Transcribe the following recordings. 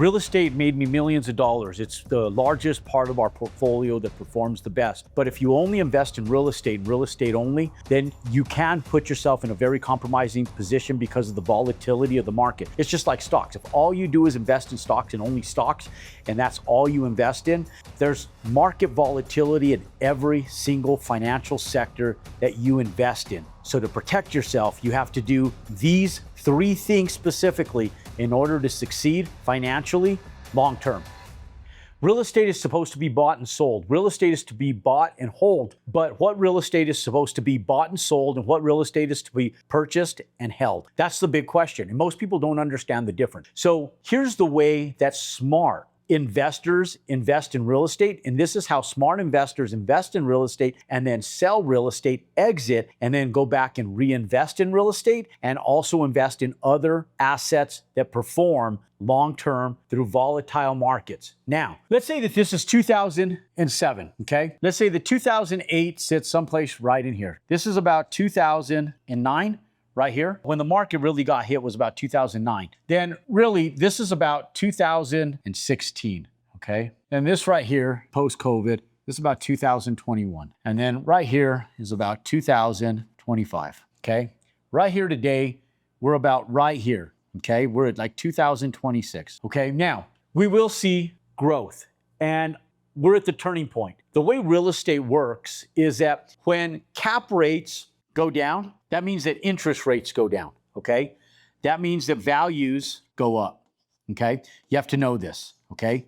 Real estate made me millions of dollars. It's the largest part of our portfolio that performs the best. But if you only invest in real estate only, then you can put yourself in a very compromising position because of the volatility of the market. It's just like stocks. If all you do is invest in stocks and only stocks, and that's all you invest in, there's market volatility in every single financial sector that you invest in. So to protect yourself, you have to do these 3 things specifically in order to succeed financially long term. Real estate is supposed to be bought and sold. Real estate is to be bought and hold. But what real estate is supposed to be bought and sold, and what real estate is to be purchased and held? That's the big question. And most people don't understand the difference. So here's the way that smart investors invest in real estate. And this is how smart investors invest in real estate and then sell real estate, exit, and then go back and reinvest in real estate and also invest in other assets that perform long-term through volatile markets. Now, let's say that this is 2007, okay? Let's say that 2008 sits someplace right in here. This is about 2009. Right here, when the market really got hit was about 2009. Then really, this is about 2016, okay? And this right here, post-COVID, this is about 2021. And then right here is about 2025, okay? Right here today, we're about right here, okay? We're at like 2026, okay? Now, we will see growth, and we're at the turning point. The way real estate works is that when cap rates go down, that means that interest rates go down, okay? That means that values go up, okay? You have to know this, okay?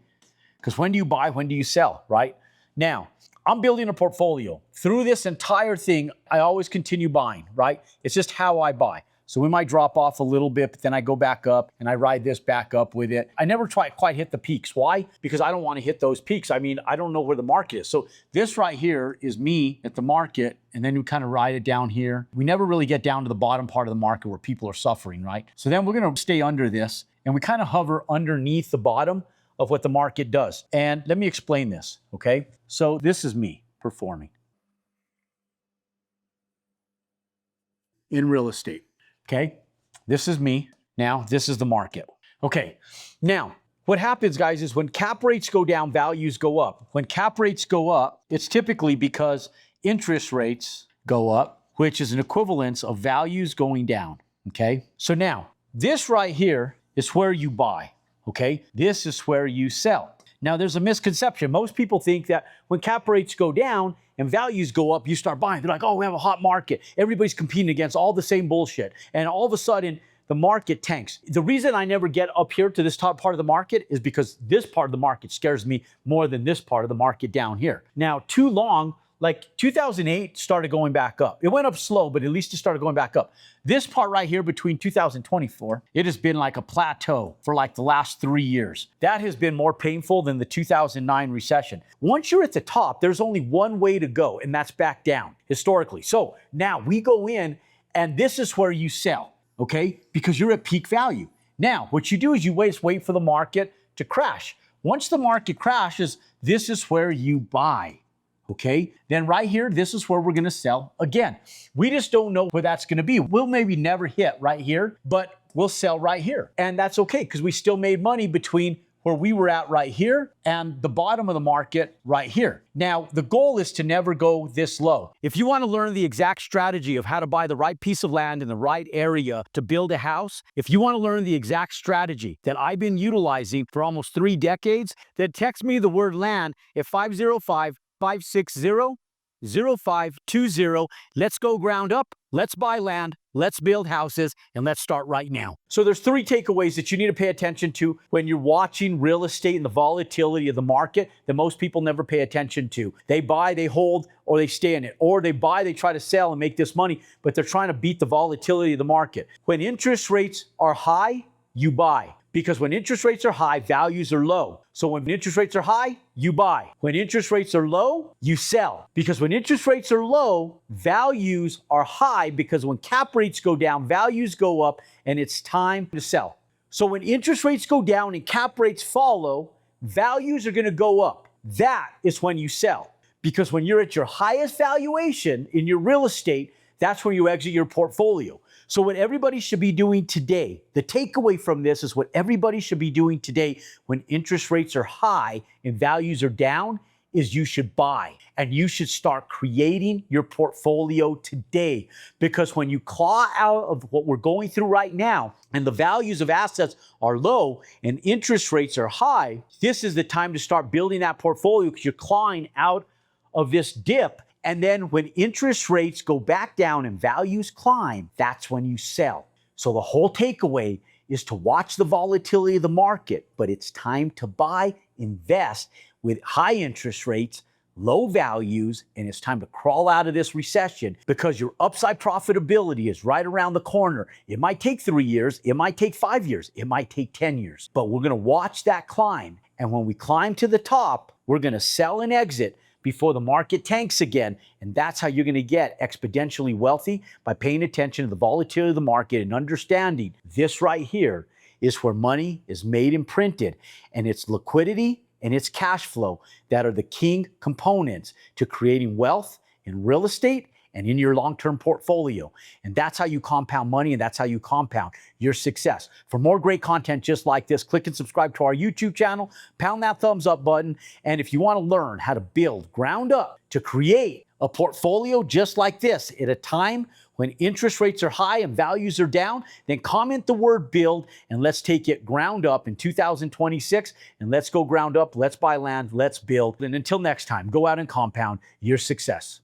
Because when do you buy, when do you sell, right? Now, I'm building a portfolio. Through this entire thing, I always continue buying, right? It's just how I buy. So we might drop off a little bit, but then I go back up and I ride this back up with it. I never quite hit the peaks. Why? Because I don't want to hit those peaks. I mean, I don't know where the market is. So this right here is me at the market, and then we kind of ride it down here. We never really get down to the bottom part of the market where people are suffering, right? So then we're going to stay under this, and we kind of hover underneath the bottom of what the market does. And let me explain this, okay? So this is me performing in real estate. Okay, this is me. Now, this is the market. Okay, now, what happens, guys, is when cap rates go down, values go up. When cap rates go up, it's typically because interest rates go up, which is an equivalence of values going down, okay? So now, this right here is where you buy, okay? This is where you sell. Now, there's a misconception. Most people think that when cap rates go down and values go up, you start buying. They're like, oh, we have a hot market. Everybody's competing against all the same bullshit. And all of a sudden, the market tanks. The reason I never get up here to this top part of the market is because this part of the market scares me more than this part of the market down here. Now, too long, like 2008 started going back up. It went up slow, but at least it started going back up. This part right here between 2024, it has been like a plateau for like the last 3 years. That has been more painful than the 2009 recession. Once you're at the top, there's only one way to go, and that's back down historically. So now we go in, and this is where you sell, okay? Because you're at peak value. Now, what you do is you wait for the market to crash. Once the market crashes, this is where you buy. Okay, then right here, this is where we're going to sell again. We just don't know where that's going to be. We'll maybe never hit right here, but we'll sell right here. And that's okay, because we still made money between where we were at right here and the bottom of the market right here. Now, the goal is to never go this low. If you want to learn the exact strategy of how to buy the right piece of land in the right area to build a house, if you want to learn the exact strategy that I've been utilizing for almost 3 decades, then text me the word land at 505-560-0520. Let's go ground up. Let's buy land. Let's build houses, and let's start right now. So there's 3 takeaways that you need to pay attention to when you're watching real estate and the volatility of the market that most people never pay attention to. They buy, they hold, or they stay in it. Or they buy, they try to sell and make this money, but they're trying to beat the volatility of the market. When interest rates are high, you buy. Because when interest rates are high, values are low. So when interest rates are high, you buy. When interest rates are low, you sell. Because when interest rates are low, values are high, because when cap rates go down, values go up, and it's time to sell. So when interest rates go down and cap rates follow, values are going to go up. That is when you sell. Because when you're at your highest valuation in your real estate, that's where you exit your portfolio. So what everybody should be doing today, the takeaway from this is what everybody should be doing today when interest rates are high and values are down is you should buy and you should start creating your portfolio today, because when you claw out of what we're going through right now and the values of assets are low and interest rates are high, this is the time to start building that portfolio because you're clawing out of this dip. And then when interest rates go back down and values climb, that's when you sell. So the whole takeaway is to watch the volatility of the market, but it's time to buy, invest with high interest rates, low values, and it's time to crawl out of this recession because your upside profitability is right around the corner. It might take 3 years, it might take 5 years, it might take 10 years, but we're gonna watch that climb. And when we climb to the top, we're gonna sell and exit before the market tanks again. And that's how you're gonna get exponentially wealthy, by paying attention to the volatility of the market and understanding this right here is where money is made and printed, and it's liquidity and it's cash flow that are the key components to creating wealth in real estate and in your long-term portfolio. And that's how you compound money, and that's how you compound your success. For more great content just like this, click and subscribe to our YouTube channel, pound that thumbs up button. And if you want to learn how to build ground up to create a portfolio just like this at a time when interest rates are high and values are down, then comment the word build and let's take it ground up in 2026. And let's go ground up, let's buy land, let's build. And until next time, go out and compound your success.